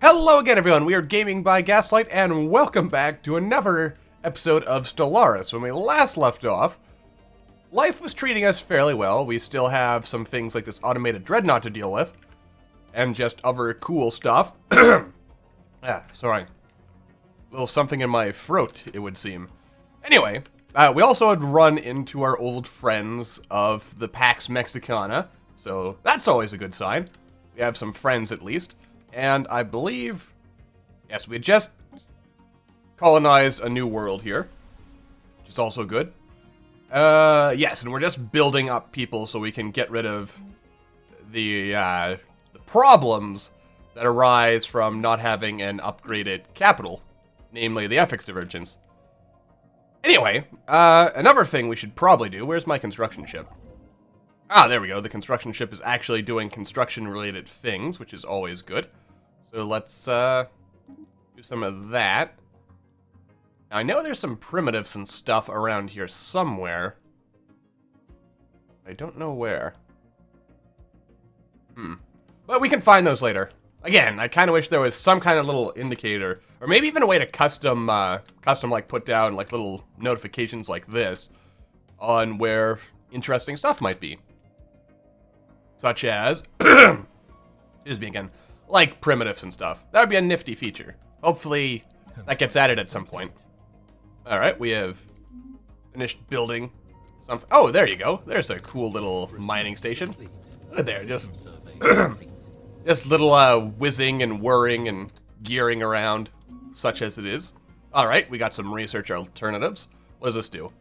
Hello again, everyone. We are Gaming by Gaslight, and welcome back to another episode of Stellaris. When we last left off, life was treating us fairly well. We still have some things like this automated dreadnought to deal with, and just other cool stuff. Sorry. A little something in my throat, it would seem. Anyway, we also had run into our old friends of the Pax Mexicana, so that's always a good sign. We have some friends, at least. And I believe, yes, we just colonized a new world here, which is also good. Yes, and we're just building up people so we can get rid of the problems that arise from not having an upgraded capital, namely the ethics divergence. Anyway, another thing we should probably do, where's my construction ship? Ah, there we go, the construction ship is actually doing construction-related things, which is always good. So let's do some of that. Now, I know there's some primitives and stuff around here somewhere. I don't know where. But we can find those later. Again, I kind of wish there was some kind of little indicator, or maybe even a way to custom like put down like little notifications like this on where interesting stuff might be. Such as, excuse me again, like primitives and stuff. That would be a nifty feature. Hopefully, that gets added at some point. Alright, we have finished building something. Oh, there you go. There's a cool little mining station. Look at there, just, just little whizzing and whirring and gearing around, such as it is. Alright, we got some research alternatives. What does this do?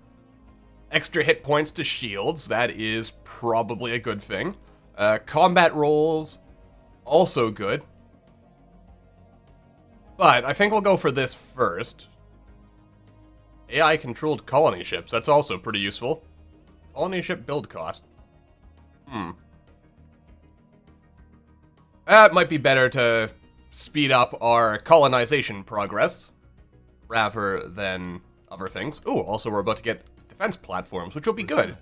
Extra hit points to shields. That is probably a good thing. Combat rolls, also good. But I think we'll go for this first. AI-controlled colony ships, that's also pretty useful. Colony ship build cost. That might be better to speed up our colonization progress, rather than other things. Ooh, also we're about to get defense platforms, which will be good.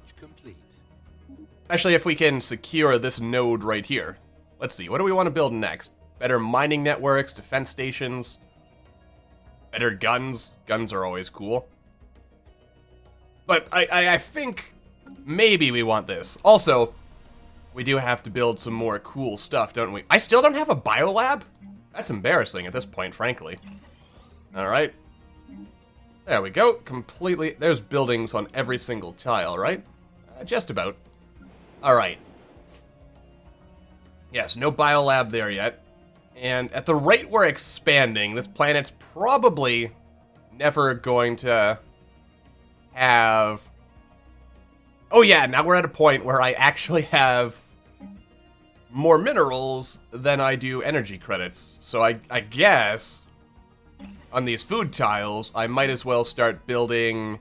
Especially if we can secure this node right here. Let's see, what do we want to build next? Better mining networks, defense stations, better guns. Guns are always cool. But I think maybe we want this. Also, we do have to build some more cool stuff, don't we? I still don't have a biolab? That's embarrassing at this point, frankly. Alright. There we go. Completely. There's buildings on every single tile, right? Just about. Alright. Yes, no biolab there yet. And at the rate we're expanding, this planet's probably never going to have... Oh yeah, now we're at a point where I actually have more minerals than I do energy credits. So I guess on these food tiles, I might as well start building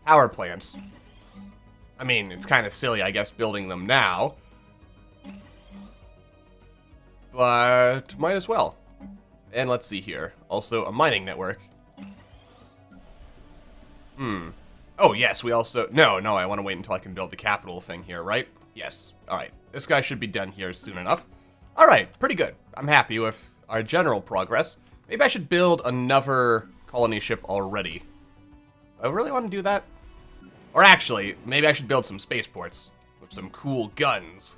power plants. I mean, it's kind of silly, I guess, building them now. But might as well. And let's see here. Also, a mining network. Oh, yes, we also... No, I want to wait until I can build the capital thing here, right? Yes. Alright. This guy should be done here soon enough. Alright, pretty good. I'm happy with our general progress. Maybe I should build another colony ship already. I really want to do that? Or actually, maybe I should build some spaceports with some cool guns.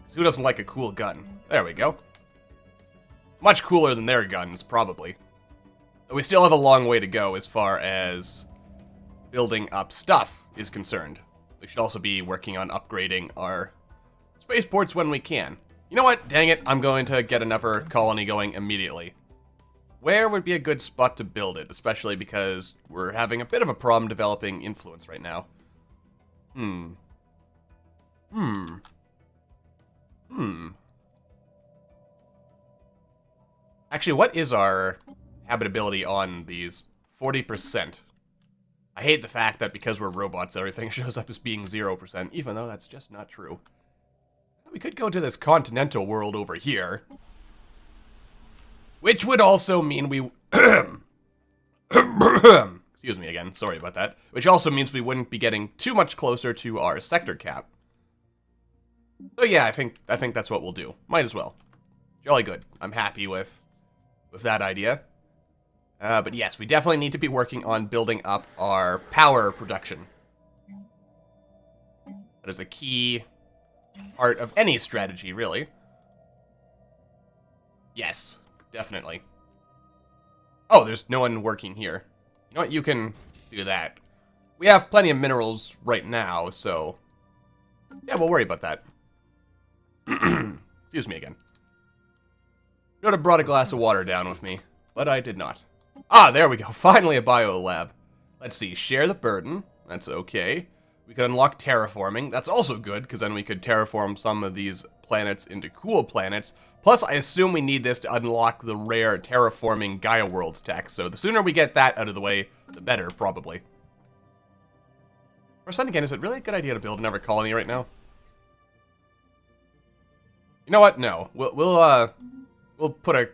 'Cause who doesn't like a cool gun? There we go. Much cooler than their guns, probably. But we still have a long way to go as far as building up stuff is concerned. We should also be working on upgrading our spaceports when we can. You know what? Dang it, I'm going to get another colony going immediately. Where would be a good spot to build it, especially because we're having a bit of a problem developing influence right now. Actually, what is our habitability on these? 40%. I hate the fact that because we're robots, everything shows up as being 0%, even though that's just not true. We could go to this continental world over here. Which would also mean we... Excuse me again, sorry about that. Which also means we wouldn't be getting too much closer to our sector cap. So yeah, I think that's what we'll do. Might as well. Jolly good. I'm happy with with that idea. But yes, we definitely need to be working on building up our power production. That is a key part of any strategy, really. Yes, definitely. Oh, there's no one working here. You know what? You can do that. We have plenty of minerals right now, so... yeah, we'll worry about that. Excuse me again. Should have brought a glass of water down with me, but I did not. Ah, there we go. Finally a biolab. Let's see. Share the burden. That's okay. We could unlock terraforming. That's also good, because then we could terraform some of these planets into cool planets. Plus, I assume we need this to unlock the rare terraforming Gaia Worlds tech, so the sooner we get that out of the way, the better, probably. Or then again, is it really a good idea to build another colony right now? You know what? No. We'll put a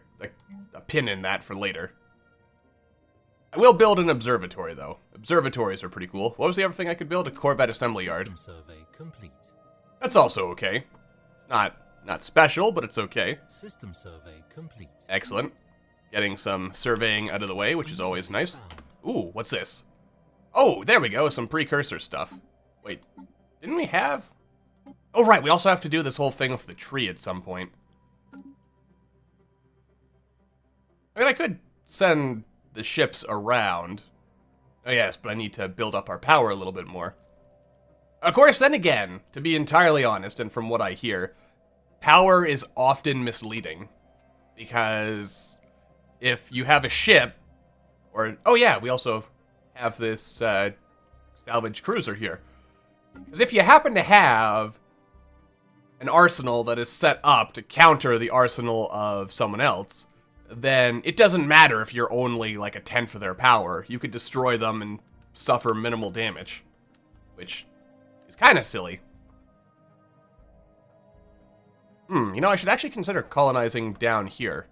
pin in that for later. I will build an observatory, though. Observatories are pretty cool. What was the other thing I could build? A Corvette assembly yard. System survey complete. That's also okay. It's not special, but it's okay. System survey complete. Excellent. Getting some surveying out of the way, which is always nice. Ooh, what's this? Oh, there we go. Some precursor stuff. Wait, didn't we have... oh, right. We also have to do this whole thing with the tree at some point. I mean, I could send the ships around. Oh, yes, but I need to build up our power a little bit more. Of course, then again, to be entirely honest, and from what I hear, power is often misleading. Because if you have a ship, or... oh, yeah, we also have this salvage cruiser here. Because if you happen to have an arsenal that is set up to counter the arsenal of someone else, then it doesn't matter if you're only like a tenth of their power. You could destroy them and suffer minimal damage, which is kind of silly. You know, I should actually consider colonizing down here.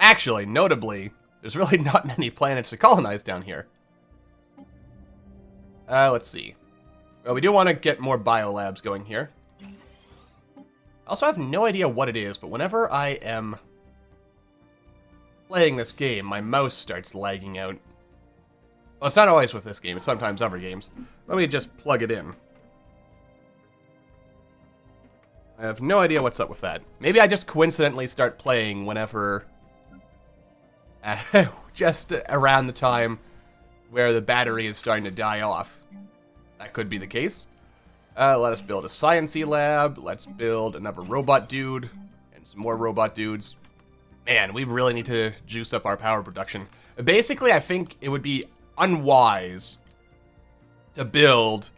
Actually, notably, there's really not many planets to colonize down here. Let's see. Well, we do want to get more biolabs going here. I also have no idea what it is, but whenever I am playing this game, my mouse starts lagging out. Well, it's not always with this game, it's sometimes other games. Let me just plug it in. I have no idea what's up with that. Maybe I just coincidentally start playing whenever... just around the time where the battery is starting to die off. That could be the case. Let us build a science-y lab. Let's build another robot dude. And some more robot dudes. Man, we really need to juice up our power production. Basically, I think it would be unwise to build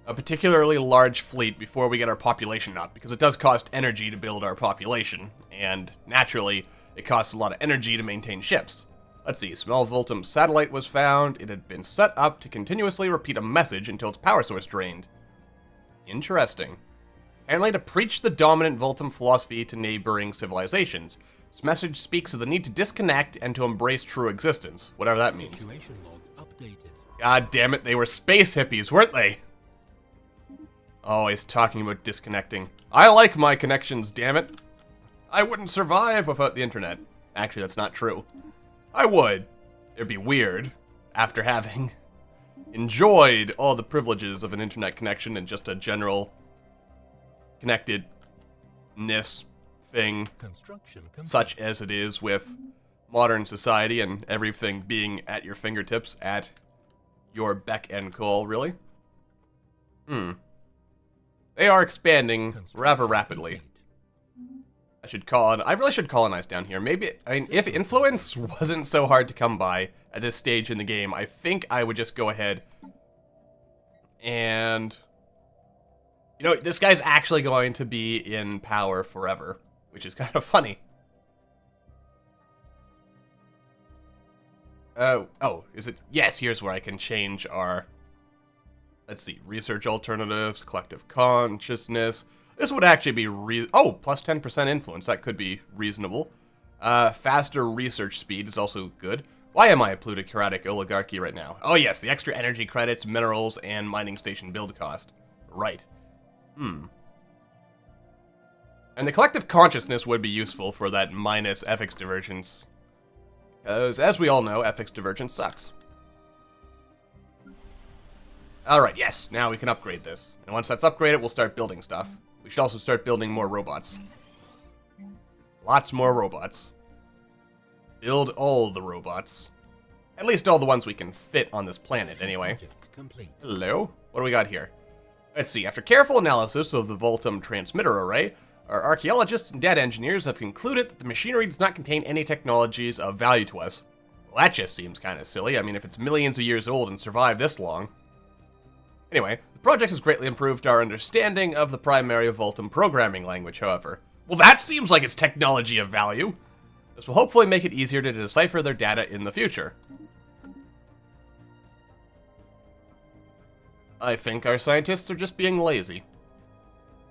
a particularly large fleet before we get our population up, because it does cost energy to build our population, and naturally, it costs a lot of energy to maintain ships. Let's see, small Voltum satellite was found. It had been set up to continuously repeat a message until its power source drained. Interesting. Apparently to preach the dominant Voltum philosophy to neighboring civilizations. This message speaks of the need to disconnect and to embrace true existence, whatever that means. Situation log updated. God damn it, they were space hippies, weren't they? Always talking about disconnecting. I like my connections, damn it. I wouldn't survive without the internet. Actually, that's not true. I would. It'd be weird, after having enjoyed all the privileges of an internet connection and just a general connectedness thing, such as it is with modern society and everything being at your fingertips, at your beck and call, really. They are expanding rather rapidly. I really should colonize down here. Maybe, I mean, if influence wasn't so hard to come by at this stage in the game, I think I would just go ahead and... you know, this guy's actually going to be in power forever, which is kind of funny. Oh, is it? Yes, here's where I can change our... let's see, research alternatives, collective consciousness. This would actually be plus 10% influence. That could be reasonable. Faster research speed is also good. Why am I a plutocratic oligarchy right now? Oh yes, the extra energy credits, minerals, and mining station build cost. Right. And the collective consciousness would be useful for that minus ethics divergence. Because, as we all know, ethics divergence sucks. Alright, yes, now we can upgrade this. And once that's upgraded, we'll start building stuff. We should also start building more robots. Lots more robots. Build all the robots. At least all the ones we can fit on this planet, anyway. Hello? What do we got here? Let's see. After careful analysis of the Voltum transmitter array, our archaeologists and data engineers have concluded that the machinery does not contain any technologies of value to us. Well, that just seems kind of silly. I mean, if it's millions of years old and survived this long. Anyway, the project has greatly improved our understanding of the primary Voltum programming language, however. Well, that seems like it's technology of value. This will hopefully make it easier to decipher their data in the future. I think our scientists are just being lazy.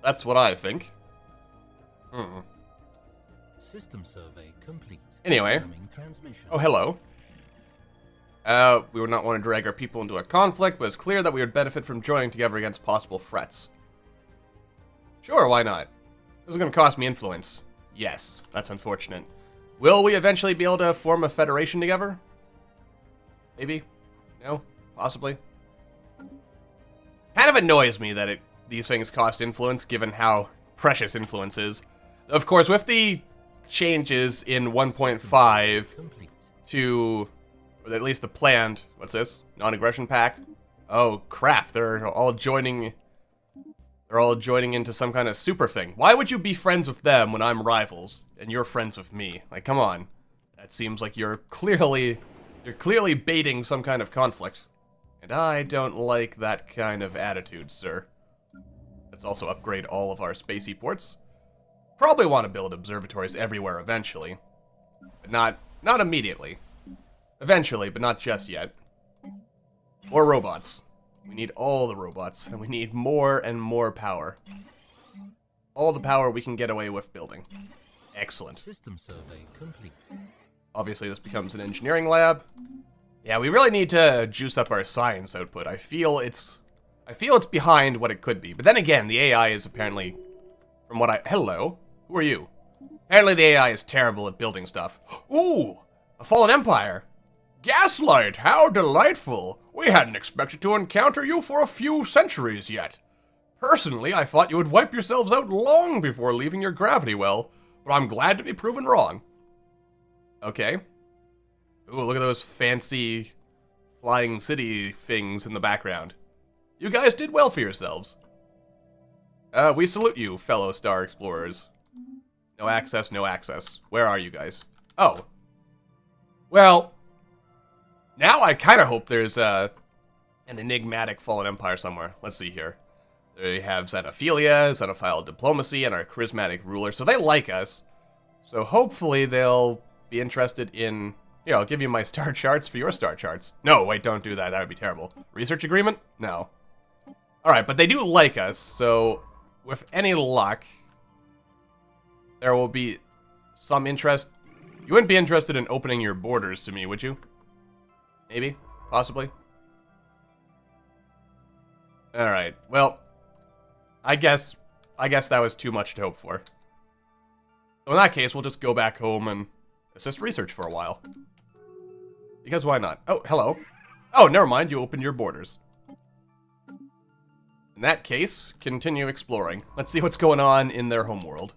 That's what I think. System survey complete. Anyway. Oh, hello. We would not want to drag our people into a conflict, but it's clear that we would benefit from joining together against possible threats. Sure, why not? This is going to cost me influence. Yes, that's unfortunate. Will we eventually be able to form a federation together? Maybe? No? Possibly? Kind of annoys me that these things cost influence, given how precious influence is. Of course, with the changes in 1.5 to, or at least the planned, what's this? Non-aggression pact? Oh crap, they're all joining into some kind of super thing. Why would you be friends with them when I'm rivals and you're friends with me? Like, come on. That seems like you're clearly baiting some kind of conflict. And I don't like that kind of attitude, sir. Let's also upgrade all of our spacey ports. Probably want to build observatories everywhere eventually. But not immediately. Eventually, but not just yet. More robots. We need all the robots, and we need more and more power. All the power we can get away with building. Excellent. System survey complete. Obviously, this becomes an engineering lab. Yeah, we really need to juice up our science output. I feel it's behind what it could be. But then again, the AI is apparently, from what hello? Who are you? Apparently the AI is terrible at building stuff. Ooh! A fallen empire! Gaslight, how delightful! We hadn't expected to encounter you for a few centuries yet. Personally, I thought you would wipe yourselves out long before leaving your gravity well, but I'm glad to be proven wrong. Okay. Ooh, look at those fancy flying city things in the background. You guys did well for yourselves. We salute you, fellow star explorers. No access, no access. Where are you guys? Oh. Well, now I kind of hope there's an enigmatic fallen empire somewhere. Let's see here. They have Xenophilia, Xenophile diplomacy, and our charismatic ruler. So they like us. So hopefully they'll be interested in... Here, I'll give you my star charts for your star charts. No, wait, don't do that. That would be terrible. Research agreement? No. Alright, but they do like us, so with any luck, there will be some interest. You wouldn't be interested in opening your borders to me, would you? Maybe? Possibly? Alright, well, I guess that was too much to hope for. So in that case, we'll just go back home and assist research for a while. Because why not? Oh, hello. Oh, never mind, you opened your borders. In that case, continue exploring. Let's see what's going on in their homeworld.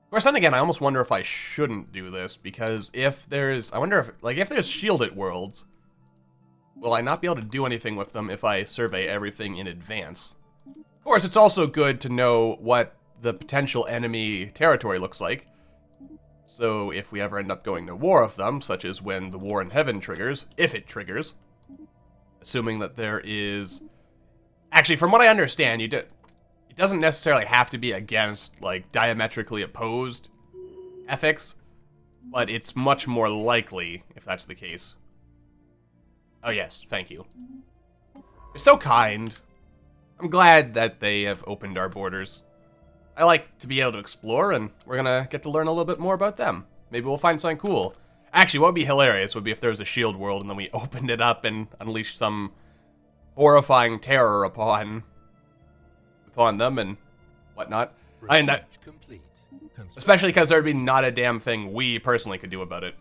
Of course, then again, I almost wonder if I shouldn't do this, because if there's... I wonder if... Like, if there's shielded worlds, will I not be able to do anything with them if I survey everything in advance? Of course, it's also good to know what the potential enemy territory looks like. So if we ever end up going to war with them, such as when the War in Heaven triggers, if it triggers, assuming that there is... Actually, from what I understand, it doesn't necessarily have to be against, like, diametrically opposed ethics, but it's much more likely if that's the case. Oh yes, thank you. You're so kind. I'm glad that they have opened our borders. I like to be able to explore, and we're gonna get to learn a little bit more about them. Maybe we'll find something cool. Actually, what would be hilarious would be if there was a shield world and then we opened it up and unleashed some horrifying terror upon them and whatnot. Research complete. Especially because there'd be not a damn thing we personally could do about it.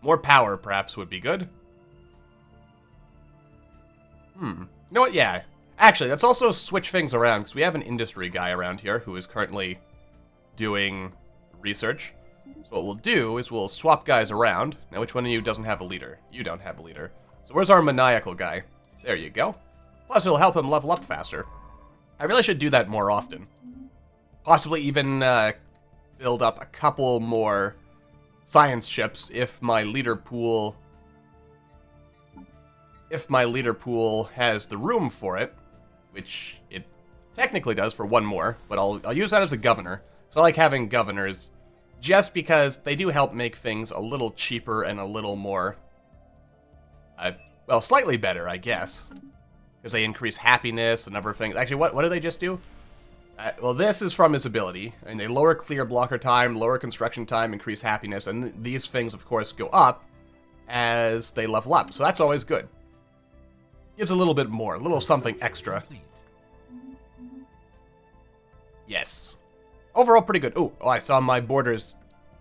More power, perhaps, would be good. You know what? Yeah. Actually, let's also switch things around, because we have an industry guy around here who is currently doing research. So what we'll do is we'll swap guys around. Now, which one of you doesn't have a leader? You don't have a leader. So where's our maniacal guy? There you go. Plus, it'll help him level up faster. I really should do that more often. Possibly even build up a couple more science ships if my leader pool has the room for it, which it technically does for one more, but I'll use that as a governor. So I like having governors just because they do help make things a little cheaper and a little more, well, slightly better, I guess. Because they increase happiness and other things. Actually, what do they just do? Well, this is from his ability, and they lower clear blocker time, lower construction time, increase happiness, and these things, of course, go up as they level up, so that's always good. Gives a little bit more, a little something extra. Yes. Overall, pretty good. Oh, I saw my borders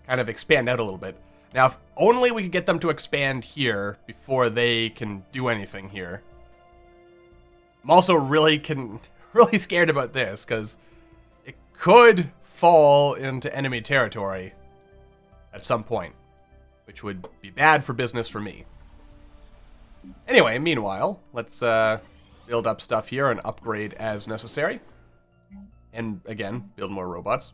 kind of expand out a little bit. Now, if only we could get them to expand here before they can do anything here. I'm also really scared about this, because it could fall into enemy territory at some point, which would be bad for business for me. Anyway, meanwhile, let's build up stuff here and upgrade as necessary. And, again, build more robots.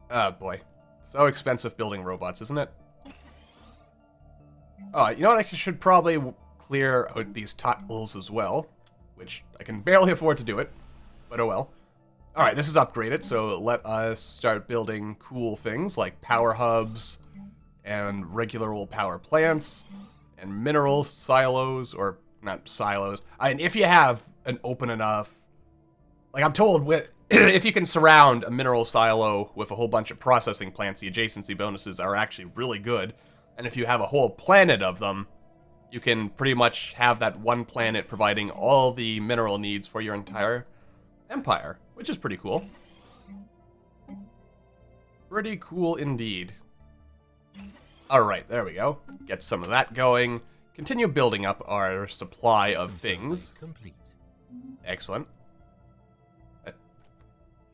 Oh, boy. So expensive building robots, isn't it? Oh, you know what? I should probably clear out these tiles as well, which I can barely afford to do it, but oh well. Alright, this is upgraded, so let us start building cool things like power hubs and regular old power plants and mineral silos, or not silos. I mean, if you have an open enough, like I'm told, if you can surround a mineral silo with a whole bunch of processing plants, the adjacency bonuses are actually really good. And if you have a whole planet of them, you can pretty much have that one planet providing all the mineral needs for your entire empire, which is pretty cool. Pretty cool indeed. Alright, there we go. Get some of that going. Continue building up our supply of things. Excellent.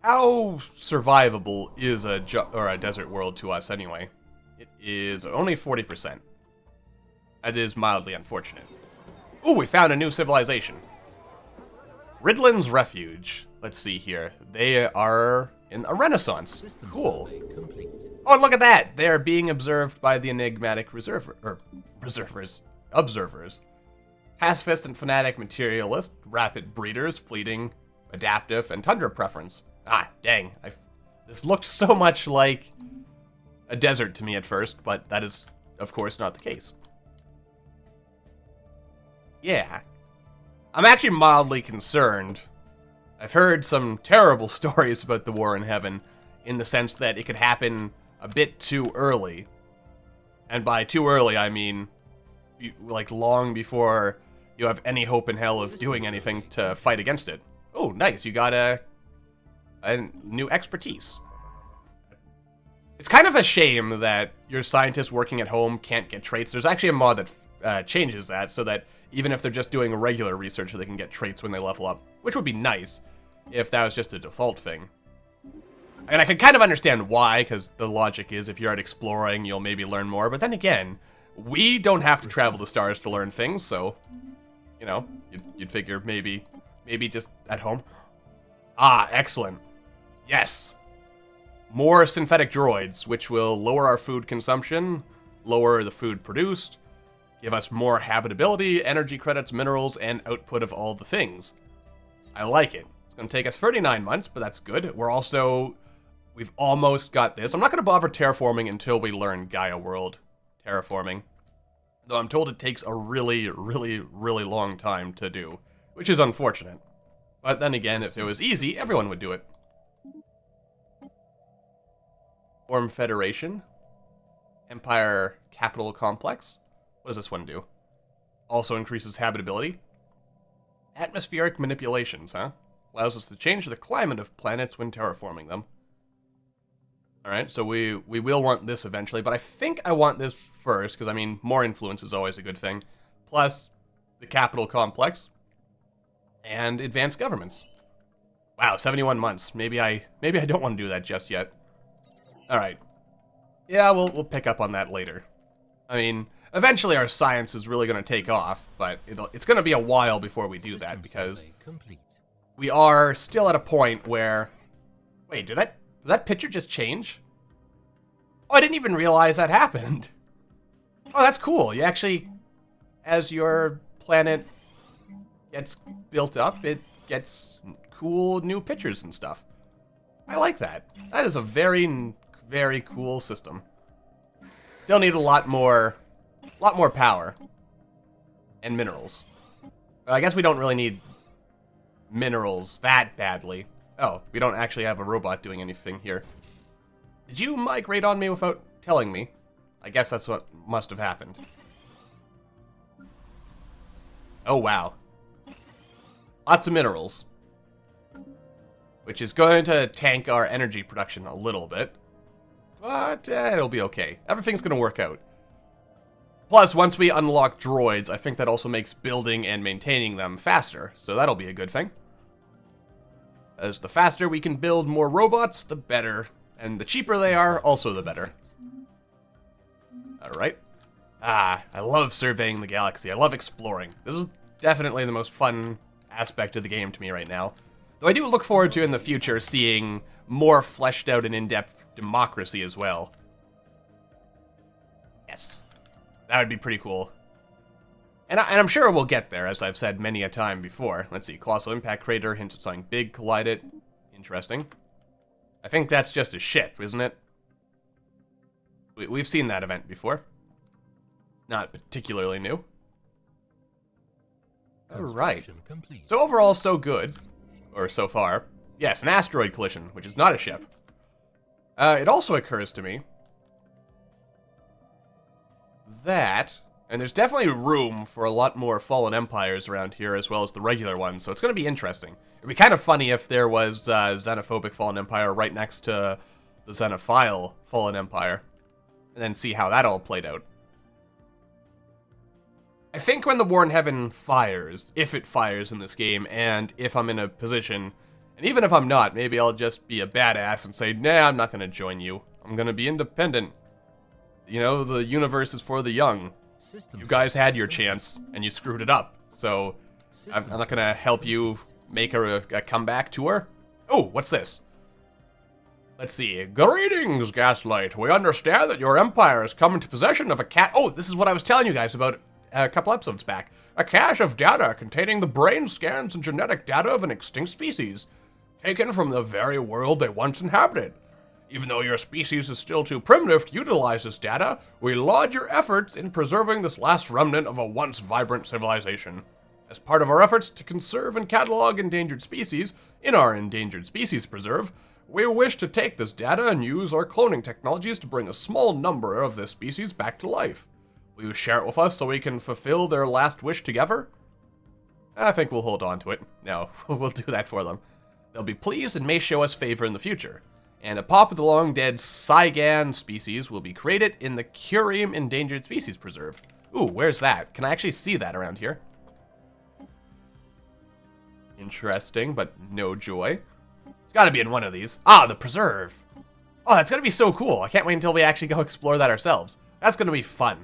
How survivable is a desert world to us anyway? It is only 40%. That is mildly unfortunate. Ooh, we found a new civilization. Ridlin's Refuge. Let's see here. They are in a Renaissance. Cool. Oh, and look at that! They are being observed by the Enigmatic Observers. Pacifist and fanatic materialist, rapid breeders, fleeting, adaptive, and tundra preference. Ah, dang. This looked so much like a desert to me at first, but that is, of course, not the case. Yeah. I'm actually mildly concerned. I've heard some terrible stories about the war in heaven, in the sense that it could happen a bit too early. And by too early, I mean, like, long before you have any hope in hell of doing anything to fight against it. Oh, nice. You got a new expertise. It's kind of a shame that your scientists working at home can't get traits. There's actually a mod that changes that, so that even if they're just doing regular research, they can get traits when they level up. Which would be nice if that was just a default thing. And I can kind of understand why, because the logic is if you're out exploring, you'll maybe learn more. But then again, we don't have to travel the stars to learn things, so, you know, you'd figure maybe just at home. Ah, excellent. Yes. More synthetic droids, which will lower our food consumption, lower the food produced, give us more habitability, energy credits, minerals, and output of all the things. I like it. It's going to take us 39 months, but that's good. We've almost got this. I'm not going to bother terraforming until we learn Gaia World terraforming. Though I'm told it takes a really, really, really long time to do, which is unfortunate. But then again, if it was easy, everyone would do it. Form Federation. Empire Capital Complex. What does this one do? Also increases habitability. Atmospheric manipulations, huh? Allows us to change the climate of planets when terraforming them. Alright, so we will want this eventually, but I think I want this first, because, I mean, more influence is always a good thing. Plus, the capital complex, and advanced governments. Wow, 71 months. Maybe I don't want to do that just yet. Alright. Yeah, we'll pick up on that later. I mean, eventually our science is really going to take off, but it's going to be a while before we do that, because we are still at a point where... Wait, did that picture just change? Oh, I didn't even realize that happened. Oh, that's cool. You actually, as your planet gets built up, it gets cool new pictures and stuff. I like that. That is a very, very cool system. Still need a lot more power and minerals. Well, I guess we don't really need minerals that badly. Oh, we don't actually have a robot doing anything here. Did you migrate on me without telling me? I guess that's what must have happened. Oh, wow. Lots of minerals. Which is going to tank our energy production a little bit. But it'll be okay. Everything's going to work out. Plus, once we unlock droids, I think that also makes building and maintaining them faster. So that'll be a good thing. As the faster we can build more robots, the better. And the cheaper they are, also the better. Alright. I love surveying the galaxy. I love exploring. This is definitely the most fun aspect of the game to me right now. Though I do look forward to, in the future, seeing more fleshed out and in-depth democracy as well. Yes. That would be pretty cool. And I'm sure we'll get there, as I've said many a time before. Let's see, Colossal Impact Crater, hints at something big collided. Interesting. I think that's just a ship, isn't it? We've seen that event before. Not particularly new. Alright. So overall, so good. Or so far. Yes, an asteroid collision, which is not a ship. It also occurs to me that... And there's definitely room for a lot more fallen empires around here, as well as the regular ones, so it's going to be interesting. It'd be kind of funny if there was a xenophobic fallen empire right next to the xenophile fallen empire, and then see how that all played out. I think when the War in Heaven fires, if it fires in this game, and if I'm in a position, and even if I'm not, maybe I'll just be a badass and say, nah, I'm not going to join you. I'm going to be independent. You know, the universe is for the young. You guys had your chance, and you screwed it up, so I'm not gonna help you make a comeback tour. Oh, what's this? Let's see. Greetings, Gaslight. We understand that your empire has come into possession of a Oh, this is what I was telling you guys about a couple episodes back. A cache of data containing the brain scans and genetic data of an extinct species, taken from the very world they once inhabited. Even though your species is still too primitive to utilize this data, we laud your efforts in preserving this last remnant of a once vibrant civilization. As part of our efforts to conserve and catalog endangered species in our Endangered Species Preserve, we wish to take this data and use our cloning technologies to bring a small number of this species back to life. Will you share it with us so we can fulfill their last wish together? I think we'll hold on to it. No, we'll do that for them. They'll be pleased and may show us favor in the future. And a pop of the long-dead Saigan species will be created in the Curium Endangered Species Preserve. Ooh, where's that? Can I actually see that around here? Interesting, but no joy. It's gotta be in one of these. Ah, the preserve! Oh, that's gonna be so cool. I can't wait until we actually go explore that ourselves. That's gonna be fun.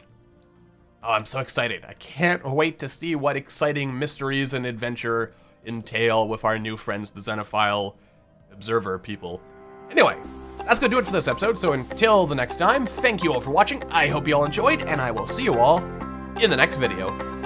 Oh, I'm so excited. I can't wait to see what exciting mysteries and adventure entail with our new friends, the Xenophile Observer people. Anyway, that's gonna do it for this episode, so until the next time, thank you all for watching, I hope you all enjoyed, and I will see you all in the next video.